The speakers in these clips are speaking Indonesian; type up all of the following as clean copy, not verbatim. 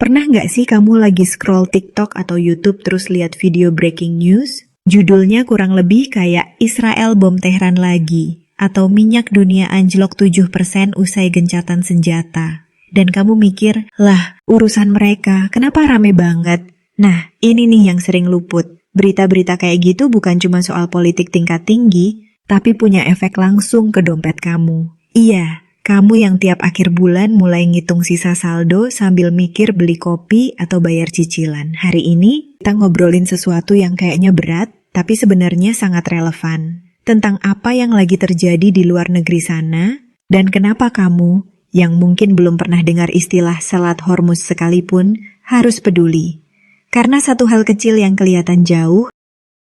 Pernah nggak sih kamu lagi scroll TikTok atau YouTube terus lihat video breaking news? Judulnya kurang lebih kayak Israel bom Tehran lagi, atau minyak dunia anjlok 7% usai gencatan senjata. Dan kamu mikir, lah urusan mereka, kenapa rame banget? Nah, ini nih yang sering luput. Berita-berita kayak gitu bukan cuma soal politik tingkat tinggi, tapi punya efek langsung ke dompet kamu. Iya, kamu yang tiap akhir bulan mulai ngitung sisa saldo sambil mikir beli kopi atau bayar cicilan. Hari ini kita ngobrolin sesuatu yang kayaknya berat, tapi sebenarnya sangat relevan. Tentang apa yang lagi terjadi di luar negeri sana, dan kenapa kamu, yang mungkin belum pernah dengar istilah Selat Hormuz sekalipun, harus peduli. Karena satu hal kecil yang kelihatan jauh,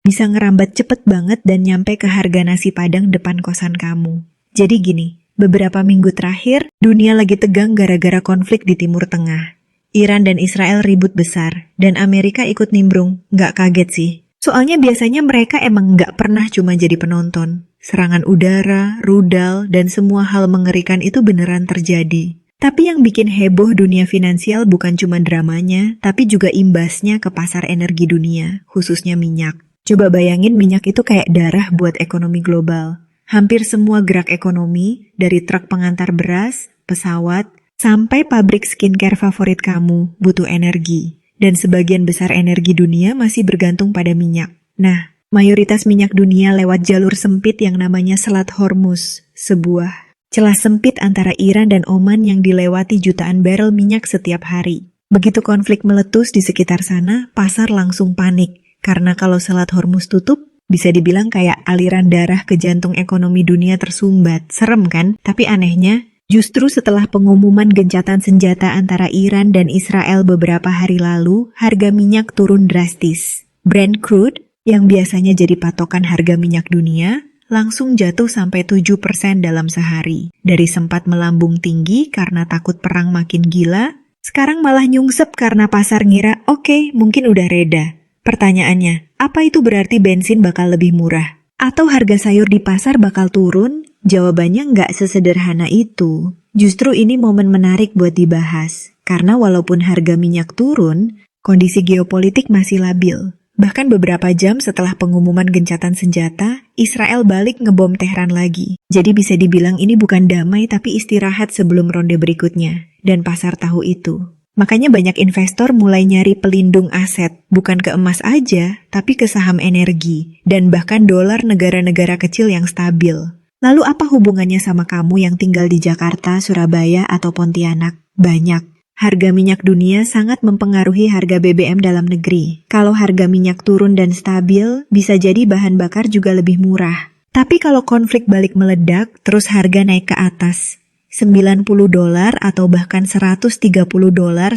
bisa ngerambat cepet banget dan nyampe ke harga nasi padang depan kosan kamu. Jadi gini, beberapa minggu terakhir, dunia lagi tegang gara-gara konflik di Timur Tengah. Iran dan Israel ribut besar, dan Amerika ikut nimbrung. Nggak kaget sih. Soalnya biasanya mereka emang nggak pernah cuma jadi penonton. Serangan udara, rudal, dan semua hal mengerikan itu beneran terjadi. Tapi yang bikin heboh dunia finansial bukan cuma dramanya, tapi juga imbasnya ke pasar energi dunia, khususnya minyak. Coba bayangin minyak itu kayak darah buat ekonomi global. Hampir semua gerak ekonomi, dari truk pengantar beras, pesawat, sampai pabrik skincare favorit kamu, butuh energi. Dan sebagian besar energi dunia masih bergantung pada minyak. Nah, mayoritas minyak dunia lewat jalur sempit yang namanya Selat Hormuz, sebuah celah sempit antara Iran dan Oman yang dilewati jutaan barel minyak setiap hari. Begitu konflik meletus di sekitar sana, pasar langsung panik. Karena kalau Selat Hormuz tutup, bisa dibilang kayak aliran darah ke jantung ekonomi dunia tersumbat. Serem kan? Tapi anehnya, justru setelah pengumuman gencatan senjata antara Iran dan Israel beberapa hari lalu, harga minyak turun drastis. Brent crude, yang biasanya jadi patokan harga minyak dunia, langsung jatuh sampai 7% dalam sehari. Dari sempat melambung tinggi karena takut perang makin gila, sekarang malah nyungsep karena pasar ngira, oke, mungkin udah reda. Pertanyaannya, apa itu berarti bensin bakal lebih murah? Atau harga sayur di pasar bakal turun? Jawabannya nggak sesederhana itu. Justru ini momen menarik buat dibahas. Karena walaupun harga minyak turun, kondisi geopolitik masih labil. Bahkan beberapa jam setelah pengumuman gencatan senjata, Israel balik ngebom Tehran lagi. Jadi bisa dibilang ini bukan damai tapi istirahat sebelum ronde berikutnya. Dan pasar tahu itu. Makanya banyak investor mulai nyari pelindung aset, bukan ke emas aja, tapi ke saham energi, dan bahkan dolar negara-negara kecil yang stabil. Lalu apa hubungannya sama kamu yang tinggal di Jakarta, Surabaya, atau Pontianak? Banyak. Harga minyak dunia sangat mempengaruhi harga BBM dalam negeri. Kalau harga minyak turun dan stabil, bisa jadi bahan bakar juga lebih murah. Tapi kalau konflik balik meledak, terus harga naik ke atas $90 atau bahkan $130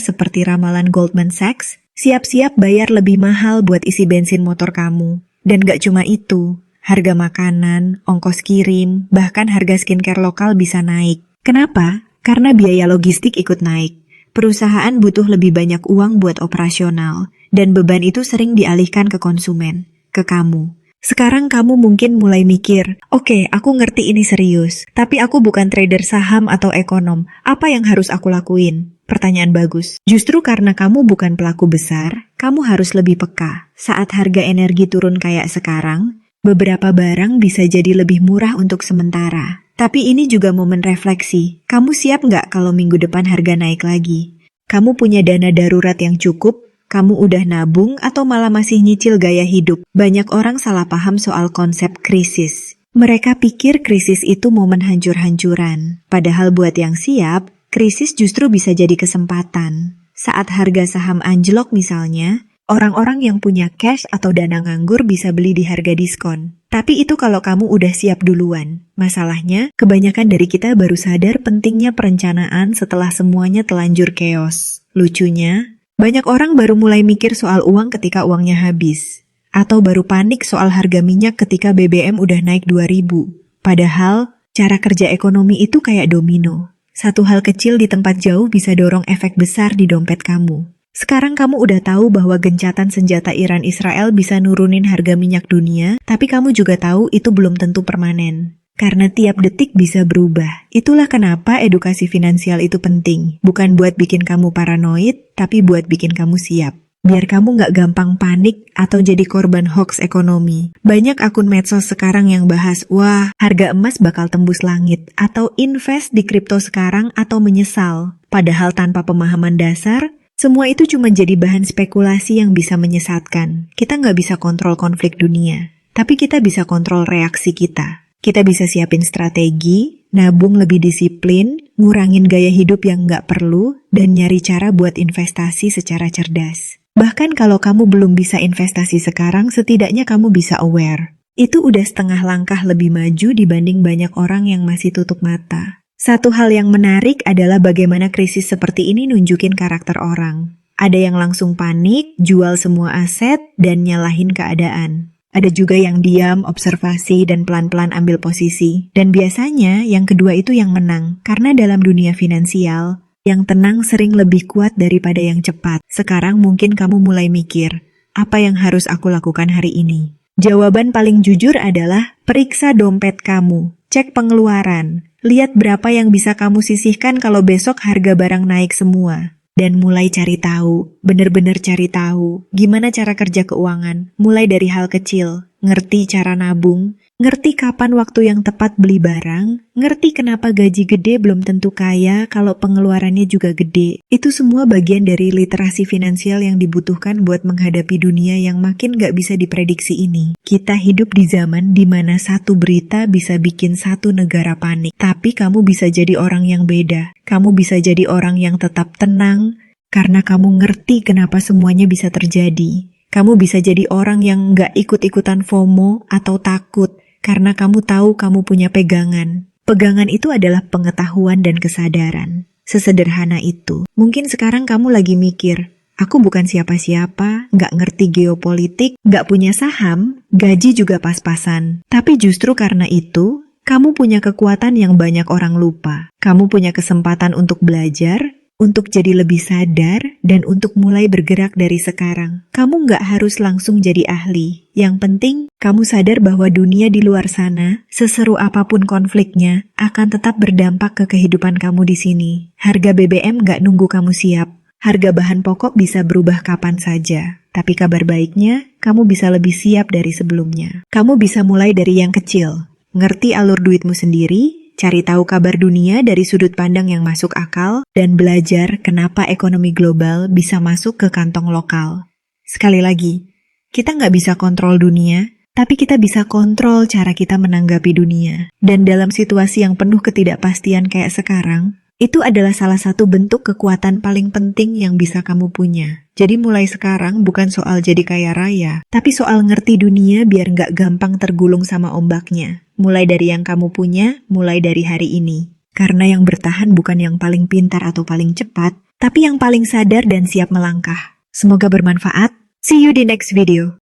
seperti ramalan Goldman Sachs, siap-siap bayar lebih mahal buat isi bensin motor kamu. Dan gak cuma itu, harga makanan, ongkos kirim, bahkan harga skincare lokal bisa naik. Kenapa? Karena biaya logistik ikut naik. Perusahaan butuh lebih banyak uang buat operasional, dan beban itu sering dialihkan ke konsumen, ke kamu. Sekarang kamu mungkin mulai mikir, oke, aku ngerti ini serius, tapi aku bukan trader saham atau ekonom. Apa yang harus aku lakuin? Pertanyaan bagus. Justru karena kamu bukan pelaku besar, kamu harus lebih peka. Saat harga energi turun kayak sekarang, beberapa barang bisa jadi lebih murah untuk sementara. Tapi ini juga momen refleksi. Kamu siap nggak kalau minggu depan harga naik lagi? Kamu punya dana darurat yang cukup? Kamu udah nabung atau malah masih nyicil gaya hidup? Banyak orang salah paham soal konsep krisis. Mereka pikir krisis itu momen hancur-hancuran. Padahal buat yang siap, krisis justru bisa jadi kesempatan. Saat harga saham anjlok misalnya, orang-orang yang punya cash atau dana nganggur bisa beli di harga diskon. Tapi itu kalau kamu udah siap duluan. Masalahnya, kebanyakan dari kita baru sadar pentingnya perencanaan setelah semuanya telanjur chaos. Lucunya, banyak orang baru mulai mikir soal uang ketika uangnya habis. Atau baru panik soal harga minyak ketika BBM udah naik 2.000. Padahal, cara kerja ekonomi itu kayak domino. Satu hal kecil di tempat jauh bisa dorong efek besar di dompet kamu. Sekarang kamu udah tahu bahwa gencatan senjata Iran-Israel bisa nurunin harga minyak dunia, tapi kamu juga tahu itu belum tentu permanen. Karena tiap detik bisa berubah. Itulah kenapa edukasi finansial itu penting. Bukan buat bikin kamu paranoid, tapi buat bikin kamu siap. Biar kamu nggak gampang panik atau jadi korban hoax ekonomi. Banyak akun medsos sekarang yang bahas, wah, harga emas bakal tembus langit. Atau invest di kripto sekarang atau menyesal. Padahal tanpa pemahaman dasar, semua itu cuma jadi bahan spekulasi yang bisa menyesatkan. Kita nggak bisa kontrol konflik dunia, tapi kita bisa kontrol reaksi kita. Kita bisa siapin strategi, nabung lebih disiplin, ngurangin gaya hidup yang nggak perlu, dan nyari cara buat investasi secara cerdas. Bahkan kalau kamu belum bisa investasi sekarang, setidaknya kamu bisa aware. Itu udah setengah langkah lebih maju dibanding banyak orang yang masih tutup mata. Satu hal yang menarik adalah bagaimana krisis seperti ini nunjukin karakter orang. Ada yang langsung panik, jual semua aset, dan nyalahin keadaan. Ada juga yang diam, observasi, dan pelan-pelan ambil posisi. Dan biasanya yang kedua itu yang menang. Karena dalam dunia finansial, yang tenang sering lebih kuat daripada yang cepat. Sekarang mungkin kamu mulai mikir, apa yang harus aku lakukan hari ini? Jawaban paling jujur adalah periksa dompet kamu, cek pengeluaran, lihat berapa yang bisa kamu sisihkan kalau besok harga barang naik semua. Dan mulai cari tahu, bener-bener cari tahu, gimana cara kerja keuangan, mulai dari hal kecil, ngerti cara nabung, ngerti kapan waktu yang tepat beli barang, ngerti kenapa gaji gede belum tentu kaya kalau pengeluarannya juga gede. Itu semua bagian dari literasi finansial yang dibutuhkan buat menghadapi dunia yang makin gak bisa diprediksi ini. Kita hidup di zaman dimana satu berita bisa bikin satu negara panik, tapi kamu bisa jadi orang yang beda. Kamu bisa jadi orang yang tetap tenang, karena kamu ngerti kenapa semuanya bisa terjadi. Kamu bisa jadi orang yang gak ikut-ikutan FOMO atau takut, karena kamu tahu kamu punya pegangan. Pegangan itu adalah pengetahuan dan kesadaran. Sesederhana itu. Mungkin sekarang kamu lagi mikir, aku bukan siapa-siapa, gak ngerti geopolitik, gak punya saham, gaji juga pas-pasan. Tapi justru karena itu, kamu punya kekuatan yang banyak orang lupa. Kamu punya kesempatan untuk belajar, untuk jadi lebih sadar, dan untuk mulai bergerak dari sekarang. Kamu nggak harus langsung jadi ahli. Yang penting, kamu sadar bahwa dunia di luar sana, seseru apapun konfliknya, akan tetap berdampak ke kehidupan kamu di sini. Harga BBM nggak nunggu kamu siap. Harga bahan pokok bisa berubah kapan saja. Tapi kabar baiknya, kamu bisa lebih siap dari sebelumnya. Kamu bisa mulai dari yang kecil. Ngerti alur duitmu sendiri, cari tahu kabar dunia dari sudut pandang yang masuk akal, dan belajar kenapa ekonomi global bisa masuk ke kantong lokal. Sekali lagi, kita nggak bisa kontrol dunia, tapi kita bisa kontrol cara kita menanggapi dunia. Dan dalam situasi yang penuh ketidakpastian kayak sekarang, itu adalah salah satu bentuk kekuatan paling penting yang bisa kamu punya. Jadi mulai sekarang bukan soal jadi kaya raya, tapi soal ngerti dunia biar nggak gampang tergulung sama ombaknya. Mulai dari yang kamu punya, mulai dari hari ini. Karena yang bertahan bukan yang paling pintar atau paling cepat, tapi yang paling sadar dan siap melangkah. Semoga bermanfaat. See you di next video.